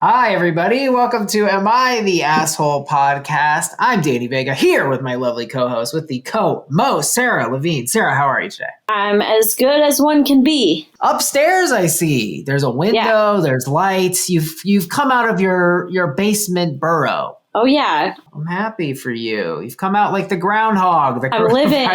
Hi, everybody. Welcome to Am I the Asshole podcast. I'm Danny Vega here with my lovely co-host, with the co-most, Sarah Levine. Sarah, how are you today? I'm as good as one can be. Upstairs, I see. There's a window, There's lights. You've come out of your basement burrow. Oh, yeah. I'm happy for you. You've come out like the groundhog. I'm living.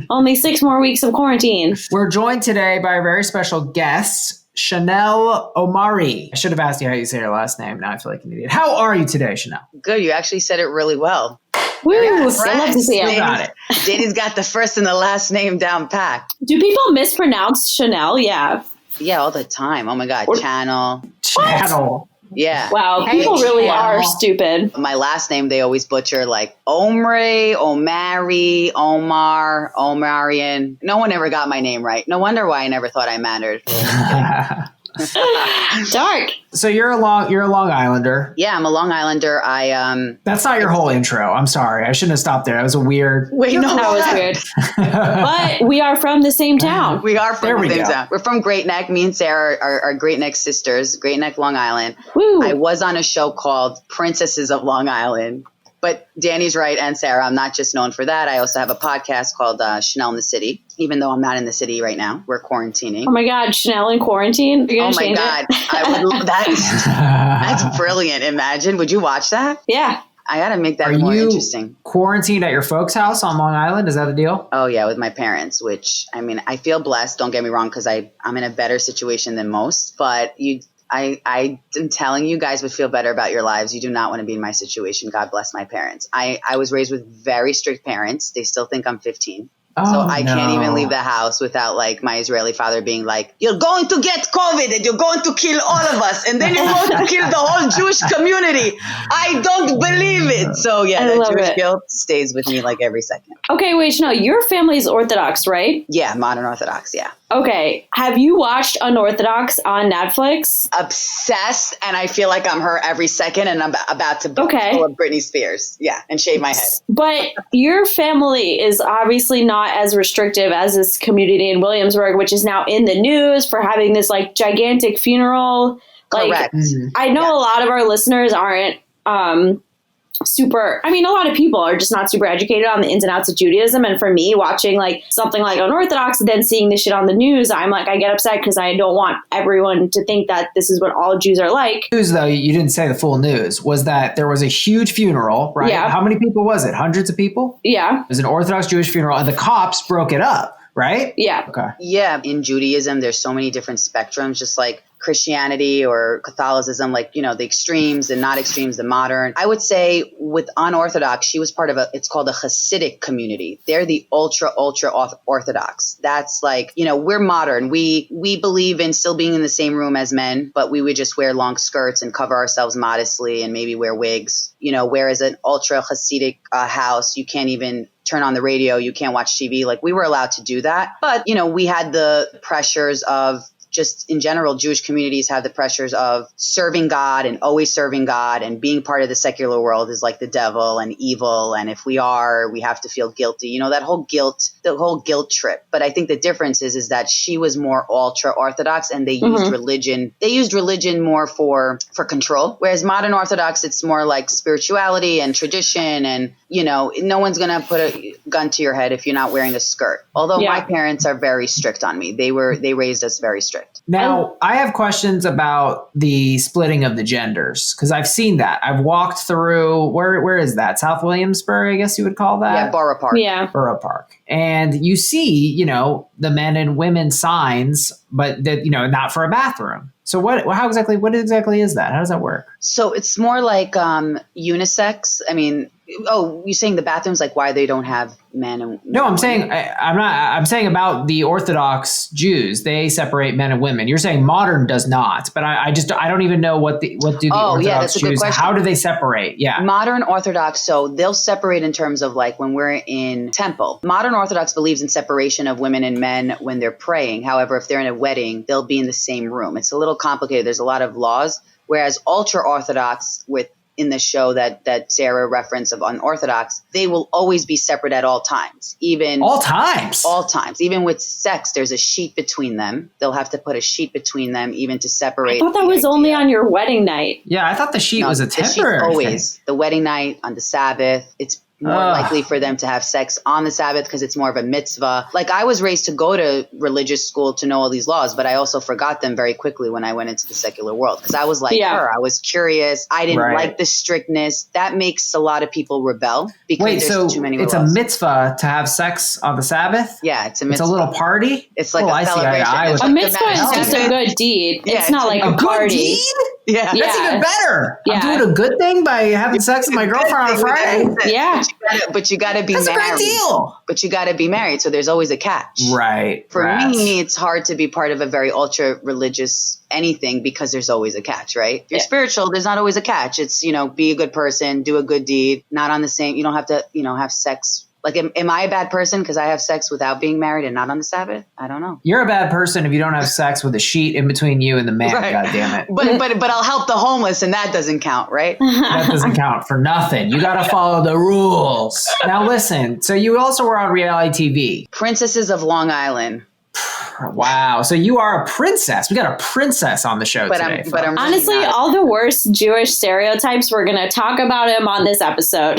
Only 6 more weeks of quarantine. We're joined today by a very special guest, Chanel Omari. I should have asked you how you say your last name. Now I feel like an idiot. How are you today, Chanel? Good. You actually said it really well. Woo! I love to see it. Got it. Danny's got the first and the last name down pat. Do people mispronounce Chanel? Yeah. Yeah, all the time. Oh my God. Channel. Yeah. Wow. People really are stupid. My last name, they always butcher like Omri, Omari, Omar, Omarian. No one ever got my name right. No wonder why I never thought I mattered. Dark. So you're a Long Islander. Yeah, I'm a Long Islander. That's not your whole intro. I'm sorry. I shouldn't have stopped there. That was a weird. Wait, no, that was weird. But we are from the same town. We are from the same town. We're from Great Neck. Me and Sarah are Great Neck sisters. Great Neck, Long Island. Woo. I was on a show called Princesses of Long Island. But Danny's right, and Sarah, I'm not just known for that. I also have a podcast called Chanel in the City, even though I'm not in the city right now. We're quarantining. Oh my God, Chanel in quarantine? Oh my God. I would. That's brilliant. Imagine. Would you watch that? Yeah. I got to make that more interesting. Quarantined at your folks' house on Long Island? Is that the deal? Oh, yeah, with my parents, which, I mean, I feel blessed. Don't get me wrong, because I'm in a better situation than most. But I'm telling you, guys would feel better about your lives. You do not want to be in my situation. God bless my parents. I was raised with very strict parents. They still think I'm 15. So I can't even leave the house without like my Israeli father being like, you're going to get COVID and you're going to kill all of us. And then you're going to kill the whole Jewish community. I don't believe it. So yeah, that Jewish guilt stays with me like every second. Okay, wait, Chanel, your family's Orthodox, right? Yeah, modern Orthodox, yeah. Okay. Have you watched Unorthodox on Netflix? Obsessed, and I feel like I'm her every second, and I'm about to pull up Britney Spears. Yeah, and shave my head. But your family is obviously not as restrictive as this community in Williamsburg, which is now in the news for having this like gigantic funeral. Correct. I know a lot of our listeners aren't a lot of people are just not super educated on the ins and outs of Judaism. And for me, watching like something like Unorthodox and then seeing this shit on the news, I'm like, I get upset because I don't want everyone to think that this is what all Jews are like. News, though, you didn't say the full news, was that there was a huge funeral, right? Yeah. How many people was it? Hundreds of people? Yeah. It was an Orthodox Jewish funeral, and the cops broke it up, right? Yeah. Okay. Yeah. In Judaism, there's so many different spectrums, just like Christianity or Catholicism, like, you know, the extremes and not extremes, the modern. I would say with Unorthodox, she was part of it's called a Hasidic community. They're the ultra Orthodox. That's like, you know, we're modern. We believe in still being in the same room as men, but we would just wear long skirts and cover ourselves modestly and maybe wear wigs, you know, whereas an ultra Hasidic house, you can't even turn on the radio. You can't watch TV. Like we were allowed to do that. But, you know, we had the pressures of just in general, Jewish communities have the pressures of serving God and always serving God, and being part of the secular world is like the devil and evil. And if we have to feel guilty, you know, the whole guilt trip. But I think the difference is that she was more ultra Orthodox and they used religion. They used religion more for control. Whereas modern Orthodox, it's more like spirituality and tradition. And, you know, no one's going to put a gun to your head if you're not wearing a skirt. Although my parents are very strict on me. They raised us very strict. Now, I have questions about the splitting of the genders, because I've seen that. I've walked through, where is that? South Williamsburg, I guess you would call that? Yeah, Borough Park. Yeah. Borough Park. And you see, you know, the men and women signs, but that, you know, not for a bathroom. So what exactly is that? How does that work? So it's more like unisex. I mean, you're saying the bathrooms, like why they don't have men and women? No, I'm saying about the Orthodox Jews. They separate men and women. You're saying modern does not, but I don't even know what do the Orthodox Jews, how do they separate? Yeah. Modern Orthodox, so they'll separate in terms of like when we're in temple. Modern Orthodox believes in separation of women and men when they're praying. However, if they're in a wedding, they'll be in the same room. It's a little complicated. There's a lot of laws. Whereas ultra Orthodox with in the show that Sarah referenced of Unorthodox, they will always be separate at all times. All times. Even with sex, there's a sheet between them. They'll have to put a sheet between them even to separate. I thought that was only on your wedding night. Yeah, I thought the sheet was a temporary thing. Always. The wedding night, on the Sabbath, it's more likely for them to have sex on the Sabbath because it's more of a mitzvah. Like, I was raised to go to religious school to know all these laws, but I also forgot them very quickly when I went into the secular world because I was like her. I was curious. I didn't like the strictness. That makes a lot of people rebel because there's too many laws. It's a mitzvah to have sex on the Sabbath? Yeah, it's a mitzvah. It's a little party? It's like a celebration. A mitzvah is just a good deed. It's not like a party. Good deed? Yeah. That's even better. Yeah. I'm doing a good thing by having sex with my girlfriend on a Friday. Yeah. But you got to be married. That's a great deal. But you got to be married. So there's always a catch. Right. For me, it's hard to be part of a very ultra religious anything because there's always a catch, right? If you're spiritual, there's not always a catch. It's, be a good person, do a good deed, not on the same, you don't have to, have sex. Like, am I a bad person because I have sex without being married and not on the Sabbath? I don't know. You're a bad person if you don't have sex with a sheet in between you and the man, God damn it. But I'll help the homeless, and that doesn't count, right? That doesn't count for nothing. You got to follow the rules. Now listen, so you also were on reality TV. Princesses of Long Island. Wow. So you are a princess. We got a princess on the show today. But I'm honestly, really all the worst Jewish stereotypes, we're going to talk about him on this episode.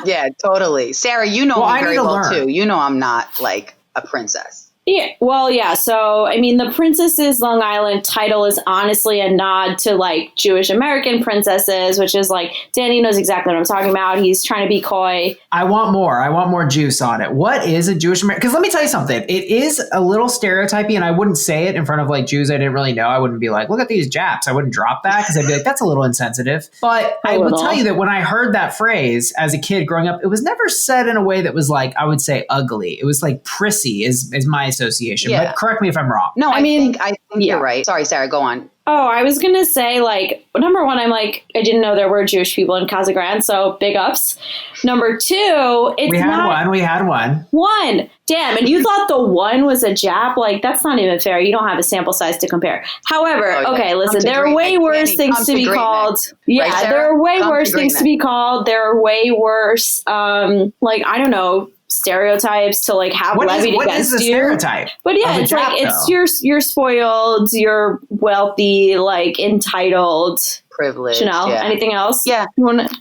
Yeah, totally. Sarah, you know me very well too. You know I'm not like a princess. Yeah, well, yeah. So, I mean, the Princesses Long Island title is honestly a nod to like Jewish American princesses, which is like, Danny knows exactly what I'm talking about. He's trying to be coy. I want more juice on it. What is a Jewish American? Because let me tell you something. It is a little stereotypy, and I wouldn't say it in front of like Jews I didn't really know. I wouldn't be like, look at these Japs. I wouldn't drop that because I'd be like, that's a little insensitive. But I would tell you that when I heard that phrase as a kid growing up, it was never said in a way that was like, I would say ugly. It was like prissy is my association. Yeah. But correct me if I'm wrong. No, I think you're right. Sorry, Sarah, go on. Oh, I was going to say, like, number one, I'm like, I didn't know there were Jewish people in Casa Grande, so big ups. Number two, We had one. One. Damn, and you thought the one was a Jap? Like, that's not even fair. You don't have a sample size to compare. However, okay, listen, there are way worse things to be called. Yeah, there are way worse things to be called. There are way worse, like, I don't know, stereotypes to like have levied against you. Stereotype? But yeah, it's like you're spoiled, you're wealthy, like entitled, privileged. Chanel, anything else? Yeah.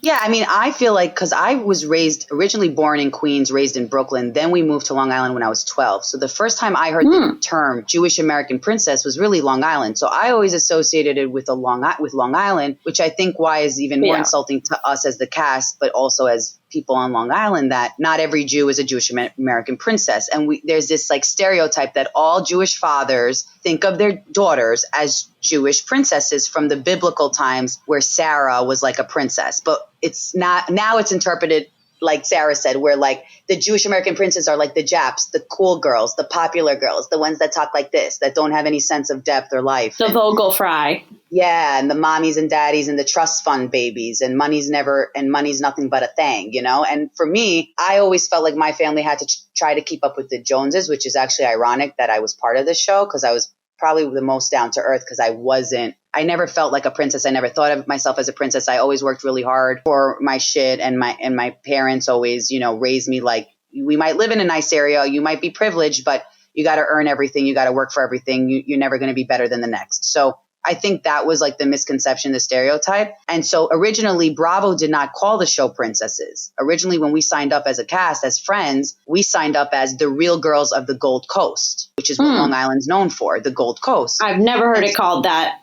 Yeah, I mean, I feel like because I was originally born in Queens, raised in Brooklyn, then we moved to Long Island when I was 12. So the first time I heard the term Jewish American princess was really Long Island. So I always associated it with Long Island, which I think why is even more insulting to us as the cast, but also as people on Long Island, that not every Jew is a Jewish American princess. And there's this like stereotype that all Jewish fathers think of their daughters as Jewish princesses from the biblical times where Sarah was like a princess. But it's not, now it's interpreted like Sarah said, where like the Jewish American princes are like the Japs, the cool girls, the popular girls, the ones that talk like this, that don't have any sense of depth or life. The vocal fry. Yeah, and the mommies and daddies and the trust fund babies, and money's nothing but a thing, you know? And for me, I always felt like my family had to try to keep up with the Joneses, which is actually ironic that I was part of this show because I was probably the most down to earth because I never felt like a princess. I never thought of myself as a princess. I always worked really hard for my shit, and my parents always, you know, raised me like, we might live in a nice area, you might be privileged, but you got to earn everything, you got to work for everything, you're never going to be better than the next. So I think that was like the misconception, the stereotype. And so originally Bravo did not call the show Princesses. Originally, when we signed up as a cast, as friends, we signed up as the Real Girls of the Gold Coast, which is what Long Island's known for, the Gold Coast. I've never heard it called that.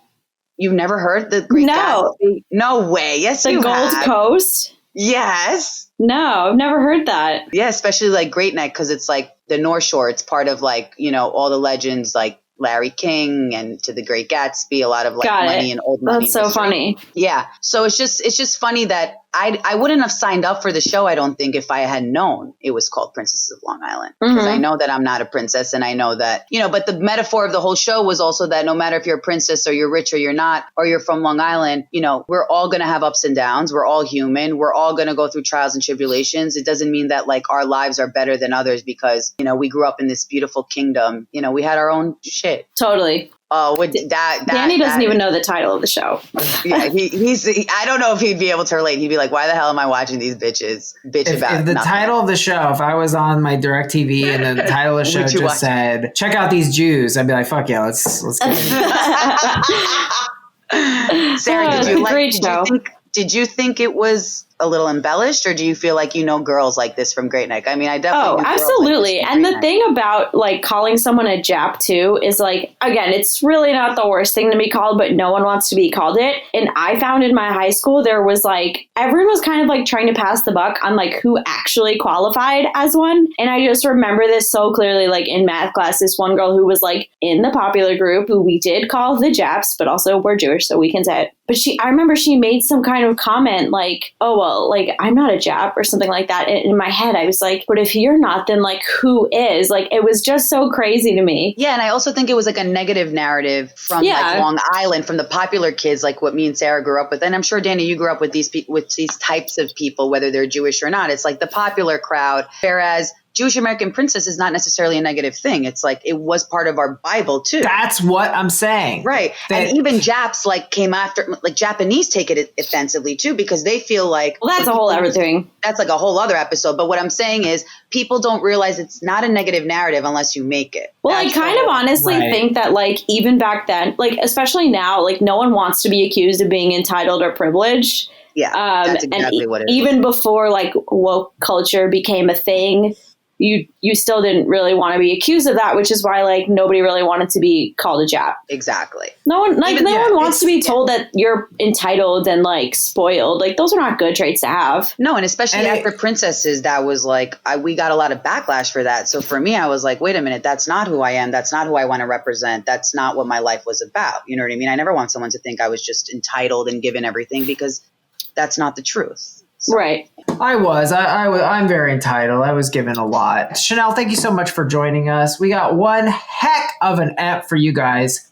You've never heard the Great Gatsby? No way. Yes, you have. The Gold Coast? Yes. No, I've never heard that. Yeah, especially like Great Neck, because it's like the North Shore. It's part of like, you know, all the legends like Larry King and to the Great Gatsby, a lot of like money and old money. That's so funny. Yeah. So it's just funny that I wouldn't have signed up for the show, I don't think, if I had known it was called Princesses of Long Island. Because I know that I'm not a princess, and I know that, you know, but the metaphor of the whole show was also that no matter if you're a princess or you're rich or you're not, or you're from Long Island, you know, we're all going to have ups and downs. We're all human. We're all going to go through trials and tribulations. It doesn't mean that like our lives are better than others because, you know, we grew up in this beautiful kingdom. You know, we had our own shit. Totally. Oh, would that Danny doesn't even know the title of the show. Yeah, he's. I don't know if he'd be able to relate. He'd be like, "Why the hell am I watching these bitches bitch about?" If the nothing. title of the show, if I was on my DirecTV and then the title of the show just said, "Check out these Jews," I'd be like, "Fuck yeah, let's get it." Sarah, did you great show. Did you think it was a little embellished, or do you feel like you know girls like this from Great Neck? I mean, I definitely. Oh, absolutely. And the thing about like calling someone a J.A.P too is like, again, it's really not the worst thing to be called, but no one wants to be called it. And I found in my high school, there was like, everyone was kind of like trying to pass the buck on like who actually qualified as one. And I just remember this so clearly, like in math class, this one girl who was like in the popular group who we did call the J.A.Ps, but also we're Jewish, so we can say it. But I remember she made some kind of comment like, oh, well, like I'm not a J.A.P or something like that. And in my head, I was like, but if you're not, then like who is? Like it was just so crazy to me. Yeah. And I also think it was like a negative narrative from like Long Island, from the popular kids, like what me and Sarah grew up with. And I'm sure, Danny, you grew up with these types of people, whether they're Jewish or not. It's like the popular crowd. Whereas Jewish American princess is not necessarily a negative thing. It's like it was part of our Bible too. That's what I'm saying. Right. And even Japs like came after, like Japanese take it offensively too, because they feel like, well, that's a whole other thing. That's like a whole other episode. But what I'm saying is people don't realize it's not a negative narrative unless you make it. Well, I kind of honestly think that like even back then, like especially now, like no one wants to be accused of being entitled or privileged. Yeah, that's exactly what it is. Even before like woke culture became a thing, you still didn't really want to be accused of that, which is why like nobody really wanted to be called a J.A.P. Exactly. No one wants to be told that you're entitled and like spoiled. Like those are not good traits to have. No, and especially after princesses, that was like we got a lot of backlash for that. So for me, I was like, wait a minute, that's not who I am. That's not who I want to represent. That's not what my life was about. You know what I mean? I never want someone to think I was just entitled and given everything, because that's not the truth. So. Right. I'm very entitled. I was given a lot. Chanel, thank you so much for joining us. We got one heck of an ep for you guys